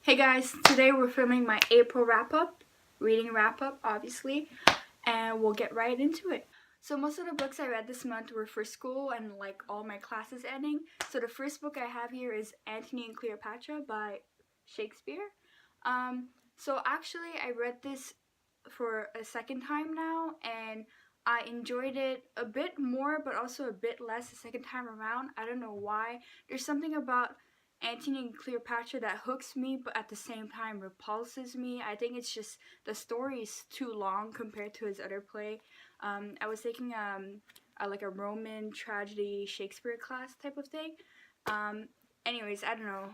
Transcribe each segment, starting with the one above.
Hey guys, today we're filming my April wrap-up, reading wrap-up obviously, and we'll get right into it. So most of the books I read this month were for school and like all my classes ending. So the first book I have here is Antony and Cleopatra by Shakespeare. So actually I read this for a second time now, and I enjoyed it a bit more but also a bit less the second time around. I don't know why. There's something about Antony and Cleopatra that hooks me but at the same time repulses me. I think it's just the story is too long compared to his other play. I was taking like a Roman tragedy Shakespeare class type of thing. Anyways, I don't know.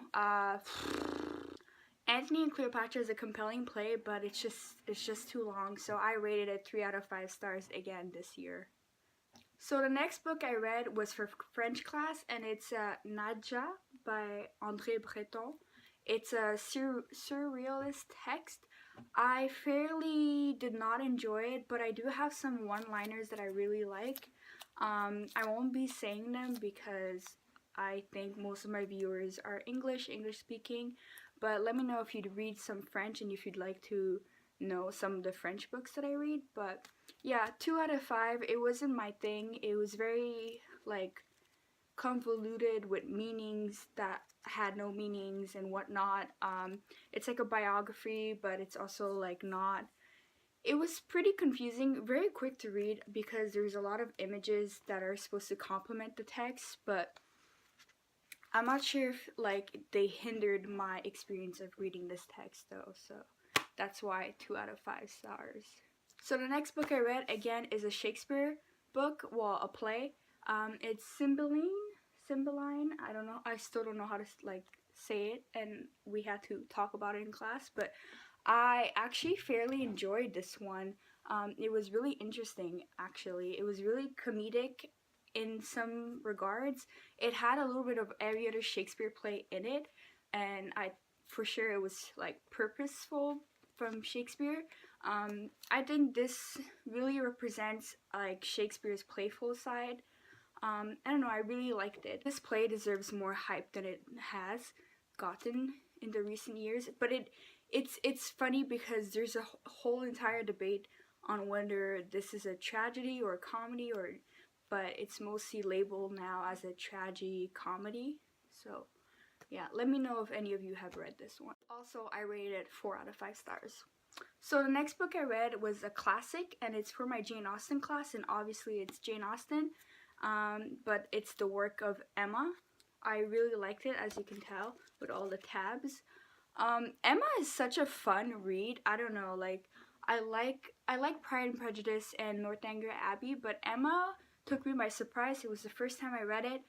Antony and Cleopatra is a compelling play, but it's just too long, so I rated it 3 out of 5 stars again this year. So the next book I read was for French class, and it's Nadja by André Breton. It's a surrealist text. I fairly did not enjoy it, but I do have some one-liners that I really like. I won't be saying them because I think most of my viewers are English speaking, but let me know if you'd read some French and if you'd like to know some of the French books that I read. But yeah, 2 out of 5. It wasn't my thing. It was very like convoluted with meanings that had no meanings and whatnot. It's like a biography, but it's also like not. It was pretty confusing, very quick to read because there's a lot of images that are supposed to complement the text, but I'm not sure if like they hindered my experience of reading this text though, so that's why 2 out of 5 stars. So the next book I read again is a Shakespeare book, well, a play. It's Cymbeline. I don't know. I still don't know how to like say it, and we had to talk about it in class. But I actually fairly enjoyed this one. It was really interesting. Actually, it was really comedic in some regards. It had a little bit of every other Shakespeare play in it, and I for sure it was like purposeful from Shakespeare. I think this really represents like Shakespeare's playful side. I don't know, I really liked it. This play deserves more hype than it has gotten in the recent years, but it's funny because there's a whole entire debate on whether this is a tragedy or a comedy, or but it's mostly labeled now as a tragedy comedy. So yeah, let me know if any of you have read this one. Also, I rated it 4 out of 5 stars. So the next book I read was a classic, and it's for my Jane Austen class, and obviously it's Jane Austen, but it's the work of Emma. I really liked it, as you can tell, with all the tabs. Emma is such a fun read. I don't know, like I like Pride and Prejudice and Northanger Abbey, but Emma took me by surprise. It was the first time I read it,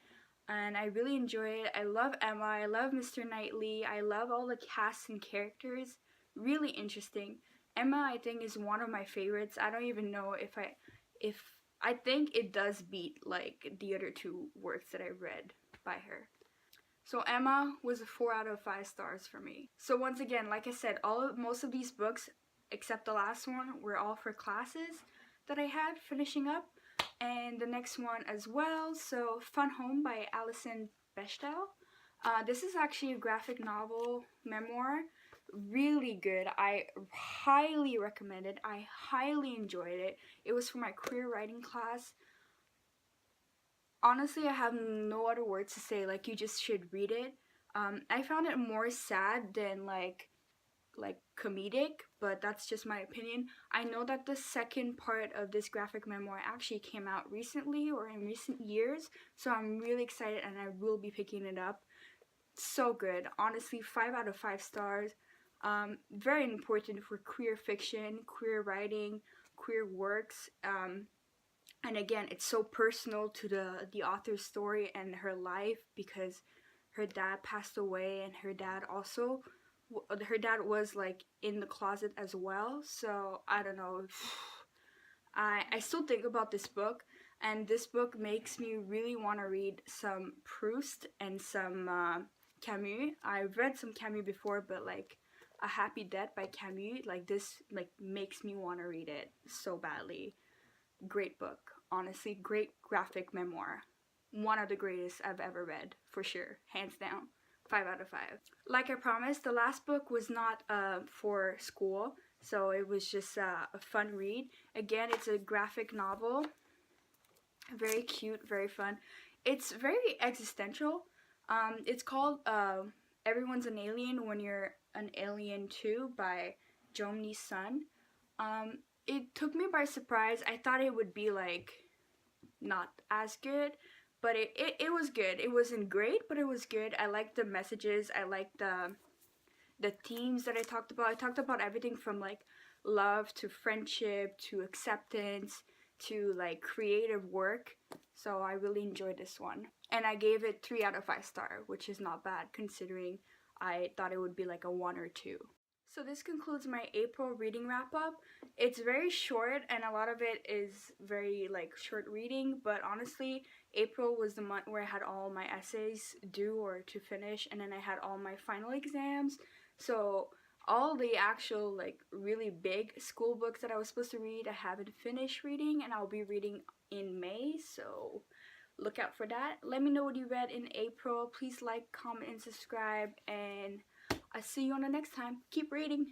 and I really enjoy it. I love Emma. I love Mr. Knightley. I love all the cast and characters. Really interesting. Emma, I think, is one of my favorites. I don't even know if I think it does beat like the other two works that I read by her. So Emma was a 4 out of 5 stars for me. So once again, like I said, most of these books, except the last one, were all for classes that I had finishing up, and the next one as well. So Fun Home by Alison Bechdel. This is actually a graphic novel memoir. Really good. I highly recommend it. I highly enjoyed it. It was for my queer writing class. Honestly, I have no other words to say. Like, you just should read it. I found it more sad than like comedic, but that's just my opinion. I know that the second part of this graphic memoir actually came out recently or in recent years, so I'm really excited and I will be picking it up. So good. Honestly, 5 out of 5 stars. Very important for queer fiction, queer writing, queer works. And again, it's so personal to the author's story and her life, because her dad passed away, and her dad was like in the closet as well. So I don't know. I still think about this book, and this book makes me really want to read some Proust and some Camus. I've read some Camus before, but like A Happy Death by Camus, like this like makes me want to read it so badly. Great book, honestly, great graphic memoir. One of the greatest I've ever read, for sure, hands down. 5 out of 5. Like I promised, the last book was not for school, so it was just a fun read. Again, it's a graphic novel. Very cute, very fun. It's very existential. It's called Everyone's an Alien When You're an Alien Too by Jomni Sun. It took me by surprise. I thought it would be like not as good, but it was good. It wasn't great, but it was good. I liked the messages. I liked the themes that I talked about. I talked about everything from like love to friendship to acceptance to like creative work. So I really enjoyed this one. And I gave it 3 out of 5 stars, which is not bad considering I thought it would be like a 1 or 2. So this concludes my April reading wrap up. It's very short and a lot of it is very like short reading, but honestly, April was the month where I had all my essays due or to finish, and then I had all my final exams. So all the actual like really big school books that I was supposed to read, I haven't finished reading, and I'll be reading in May, so look out for that. Let me know what you read in April. Please like, comment, and subscribe, and I'll see you on the next time. Keep reading.